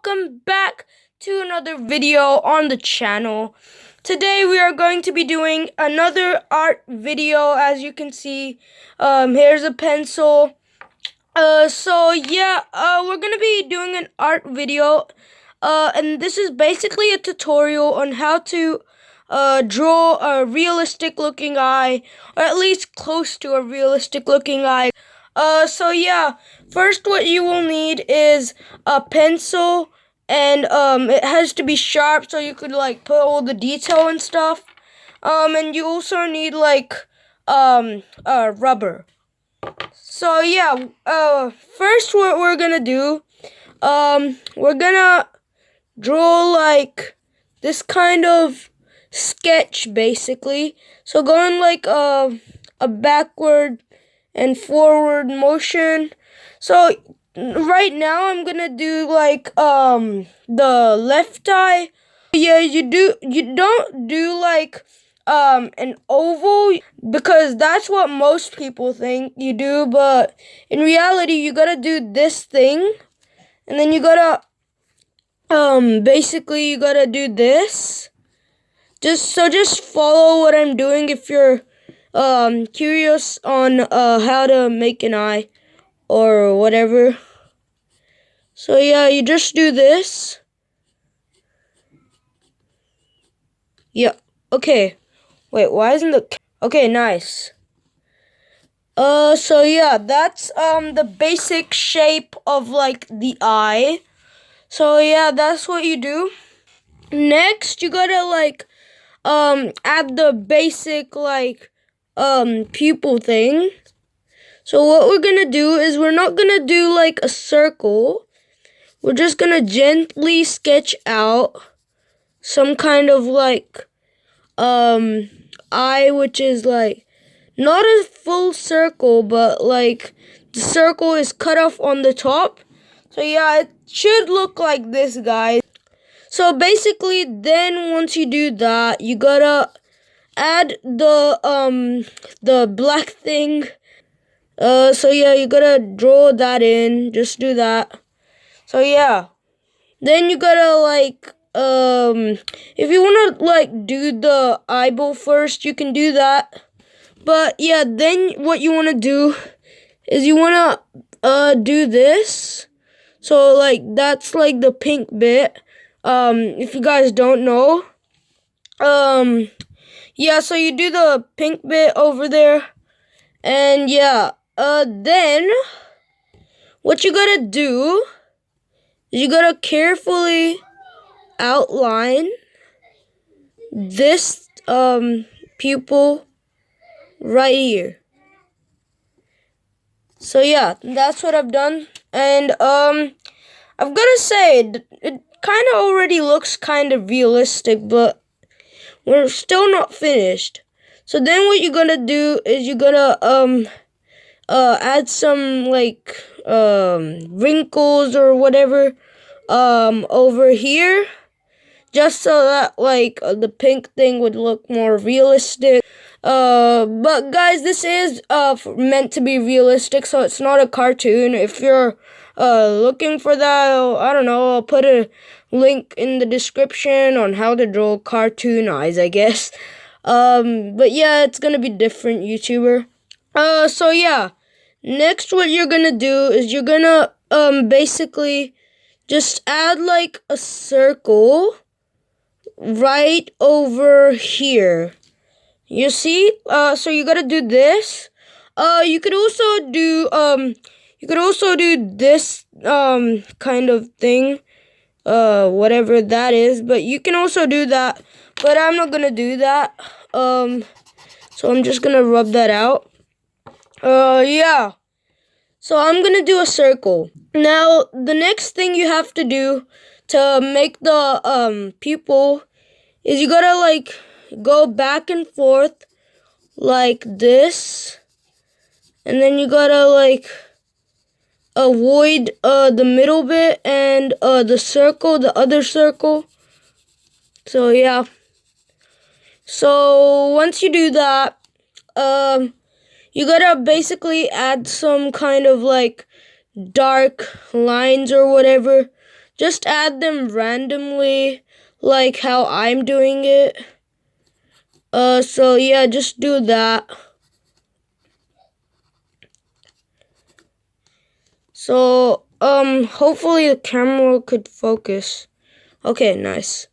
welcome back to another video on the channel. Today we are going to be doing another art video. As you can see, here's a pencil. We're gonna be doing an art video, and this is basically a tutorial on how to draw a realistic looking eye, or at least close to a realistic looking eye. First what you will need is a pencil, and it has to be sharp so you could like put all the detail and stuff. And you also need like rubber. First what we're gonna do, we're gonna draw like this kind of sketch basically. So going like a backward and forward motion. So right now I'm gonna do like the left eye. Yeah, you don't do like an oval, because that's what most people think you do, but in reality you gotta do this thing, and then you gotta basically you gotta do this. Just follow what I'm doing if you're curious on how to make an eye or whatever. So yeah, you just do this. Yeah, okay. Wait, why isn't the... Okay, nice. So yeah, that's the basic shape of like the eye. So yeah, that's what you do. Next, you gotta like add the basic like pupil thing. So what we're gonna do is we're not gonna do like a circle. We're just gonna gently sketch out some kind of like eye, which is like not a full circle, but like the circle is cut off on the top. So yeah, it should look like this, guys. So basically, then once you do that, you gotta add the black thing. So yeah, you gotta draw that in. Just do that. So yeah, then you gotta like if you wanna like do the eyeball first, you can do that. But yeah, then what you wanna do is you wanna do this. So like that's like the pink bit. If you guys don't know, yeah, so you do the pink bit over there, and yeah, then what you gotta do is you gotta carefully outline this pupil right here. So yeah, that's what I've done, and I've gotta say it kind of already looks kind of realistic, but we're still not finished. So then what you're gonna do is you're gonna add some like wrinkles or whatever over here, just so that like the pink thing would look more realistic. But guys, this is meant to be realistic, so it's not a cartoon. If you're looking for that, I don't know, I'll put a link in the description on how to draw cartoon eyes, I guess. But yeah, it's gonna be different, YouTuber. So yeah, next what you're gonna do is you're gonna basically just add like a circle right over here. You see? So you gotta do this. You could also do this kind of thing, whatever that is, but you can also do that, but I'm not gonna do that. So I'm just gonna rub that out. Yeah. So I'm gonna do a circle. Now the next thing you have to do to make the pupil is you gotta like go back and forth like this, and then you gotta like avoid the middle bit and the other circle. So yeah, so once you do that, you gotta basically add some kind of like dark lines or whatever just add them randomly, like how I'm doing it. So yeah, just do that. So, hopefully the camera could focus. Okay, nice.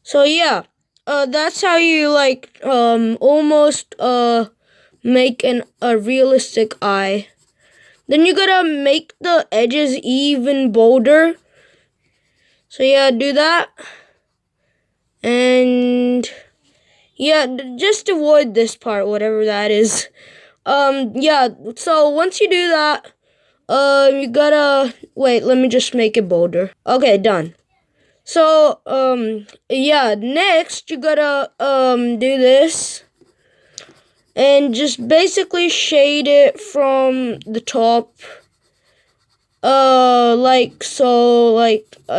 So yeah, that's how you like, almost, make a realistic eye. Then you gotta make the edges even bolder. So yeah, do that. And yeah, just avoid this part, whatever that is. Yeah, so once you do that, you gotta, wait, let me just make it bolder. Okay, done. So, yeah, next you gotta, do this. And just basically shade it from the top.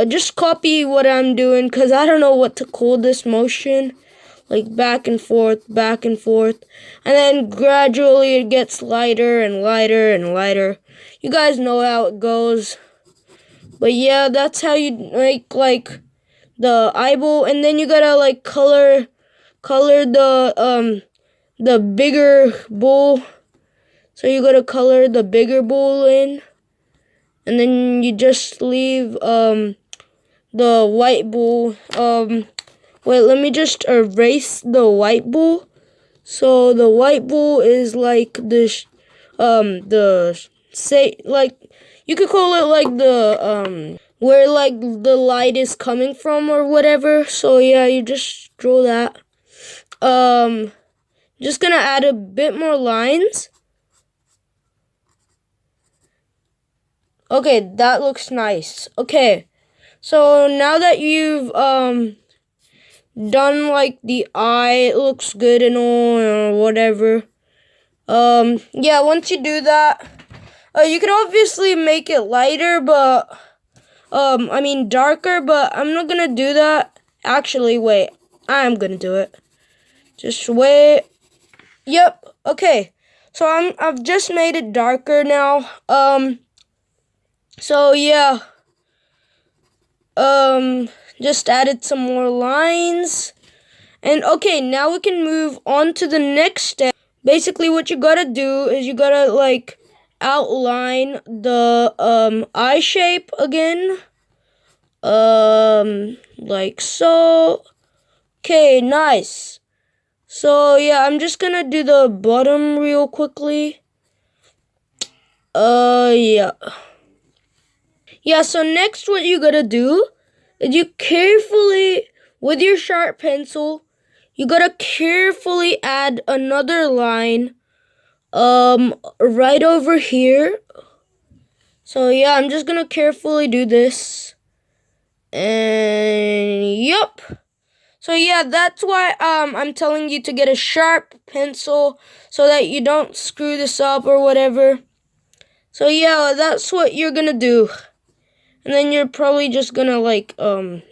Just copy what I'm doing, because I don't know what to call this motion. Like back and forth, back and forth. And then gradually it gets lighter and lighter and lighter. You guys know how it goes. But yeah, that's how you make like the eyeball. And then you gotta like color the bigger bull. So you gotta color the bigger bull in. And then you just leave the white bull. Wait, let me just erase the white bull. So the white bull is like you could call it like the where like the light is coming from or whatever. So yeah, you just draw that. Just gonna add a bit more lines. Okay, that looks nice. Okay, so now that you've done like the eye, it looks good and all or whatever. Yeah, once you do that, you can obviously make it lighter, but I mean darker, but I'm not gonna do that. Actually, wait, I'm gonna do it. Just wait. Yep. Okay. So I've just made it darker now. So yeah. Just added some more lines. And okay, now we can move on to the next step. Basically what you gotta do is you gotta like outline the eye shape again. Like so. Okay, nice. So yeah, I'm just gonna do the bottom real quickly. Yeah. Yeah, so next what you gotta do is you carefully, with your sharp pencil, you gotta carefully add another line, right over here. So yeah, I'm just gonna carefully do this. And yup. So yeah, that's why I'm telling you to get a sharp pencil so that you don't screw this up or whatever. So yeah, that's what you're gonna do. And then you're probably just gonna like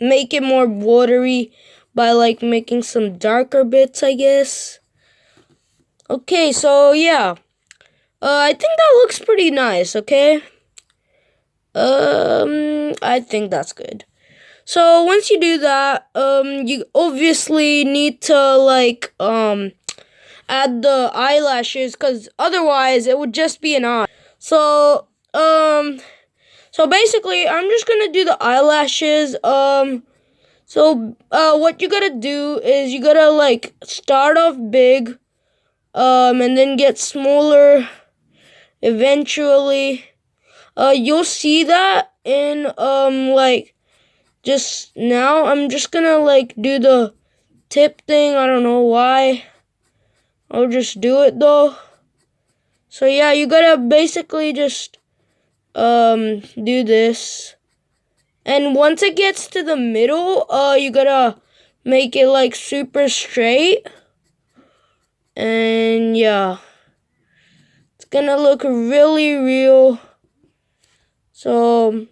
make it more watery by like making some darker bits, I guess. Okay, so yeah. I think that looks pretty nice, okay? I think that's good. So once you do that, you obviously need to like add the eyelashes, because otherwise it would just be an eye. So basically I'm just gonna do the eyelashes. What you gotta do is you gotta like start off big, and then get smaller eventually. You'll see that in like just now. I'm just gonna like do the tip thing. I don't know why. I'll just do it though. So yeah, you gotta basically just do this. And once it gets to the middle, you gotta make it like super straight. And yeah, it's gonna look really real. So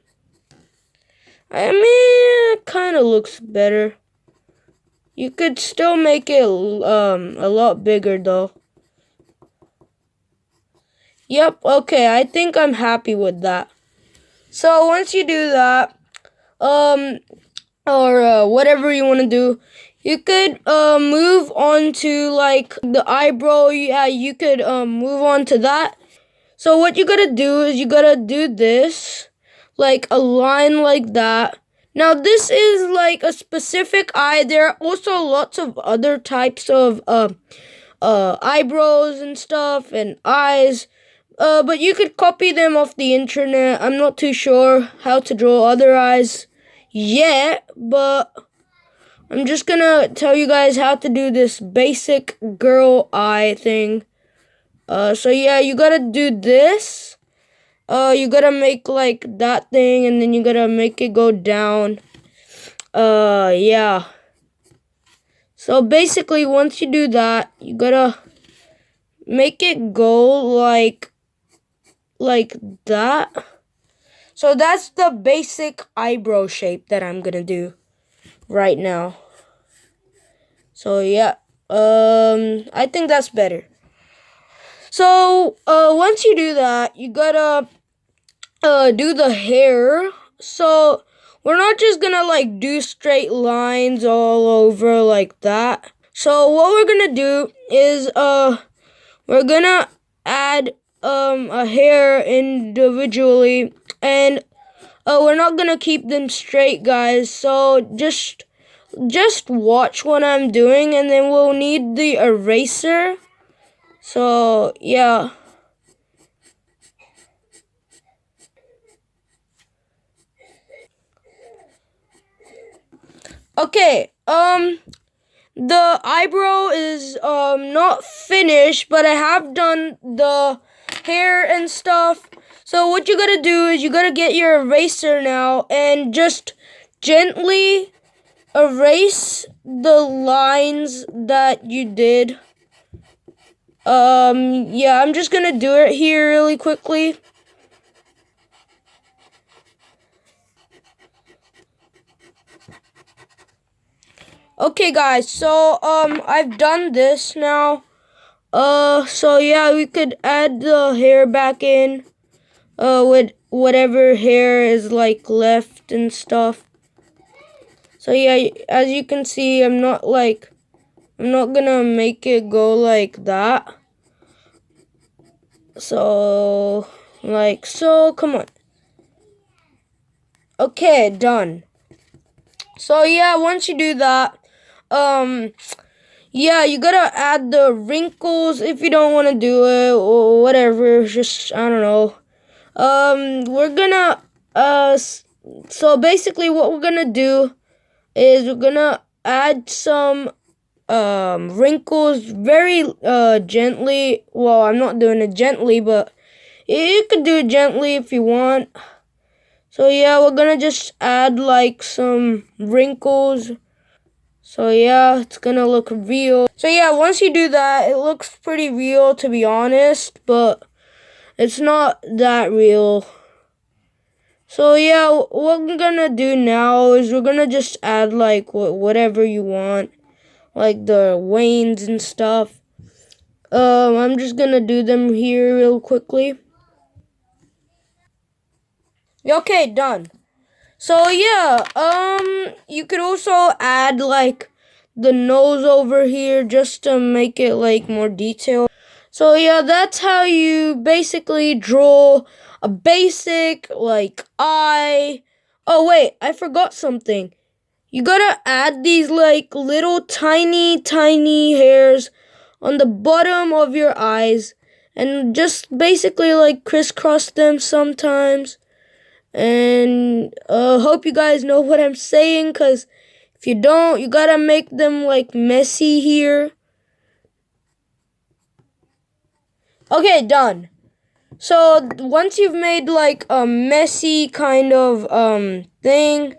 I mean, it kind of looks better. You could still make it a lot bigger though. Yep, okay, I think I'm happy with that. So once you do that, or whatever you want to do, you could move on to like the eyebrow. Yeah, you could move on to that. So what you gotta do is you gotta do this, like a line like that. Now this is like a specific eye. There are also lots of other types of eyebrows and stuff and eyes. But you could copy them off the internet. I'm not too sure how to draw other eyes yet, but I'm just gonna tell you guys how to do this basic girl eye thing. So yeah, you gotta do this. You gotta make like that thing, and then you gotta make it go down. Yeah. So basically, once you do that, you gotta make it go like that. So that's the basic eyebrow shape that I'm gonna do right now. So yeah, I think that's better. So once you do that, you gotta do the hair. So we're not just gonna like do straight lines all over like that. So what we're gonna do is we're gonna add a hair individually, and we're not gonna keep them straight, guys. So just watch what I'm doing, and then we'll need the eraser. So yeah. Okay, the eyebrow is not finished, but I have done the hair and stuff. So what you gotta do is you gotta get your eraser now and just gently erase the lines that you did. Yeah, I'm just gonna do it here really quickly. Okay guys, so I've done this now. So yeah, we could add the hair back in with whatever hair is like left and stuff. So yeah, as you can see, I'm not gonna make it go like that. So like so, come on. Okay, done. So yeah, once you do that, yeah, you gotta add the wrinkles if you don't want to do it or whatever. Just I don't know. We're gonna so basically what we're gonna do is we're gonna add some wrinkles very gently. Well, I'm not doing it gently, but you could do it gently if you want. So yeah, we're gonna just add like some wrinkles. So yeah, it's gonna look real. So yeah, once you do that, it looks pretty real to be honest, but it's not that real. So yeah, what we're gonna do now is we're gonna just add like whatever you want, like the wanes and stuff. I'm just gonna do them here real quickly. Okay, done. So yeah, you could also add like the nose over here just to make it like more detailed. So yeah, that's how you basically draw a basic like eye. Oh wait, I forgot something. You gotta add these like little tiny hairs on the bottom of your eyes and just basically like crisscross them sometimes. And hope you guys know what I'm saying, because if you don't, you gotta make them like messy here. Okay, done. So once you've made like a messy kind of thing,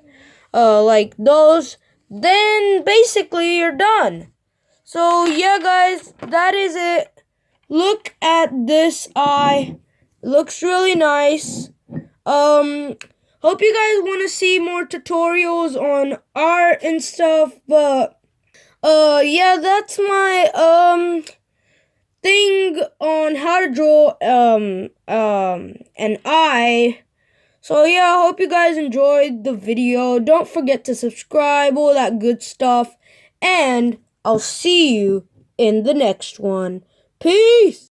like those, then basically you're done. So yeah guys, that is it. Look at this eye. It looks really nice. Hope you guys want to see more tutorials on art and stuff, but yeah, that's my thing on how to draw an eye. So yeah, I hope you guys enjoyed the video. Don't forget to subscribe, all that good stuff. And I'll see you in the next one. Peace!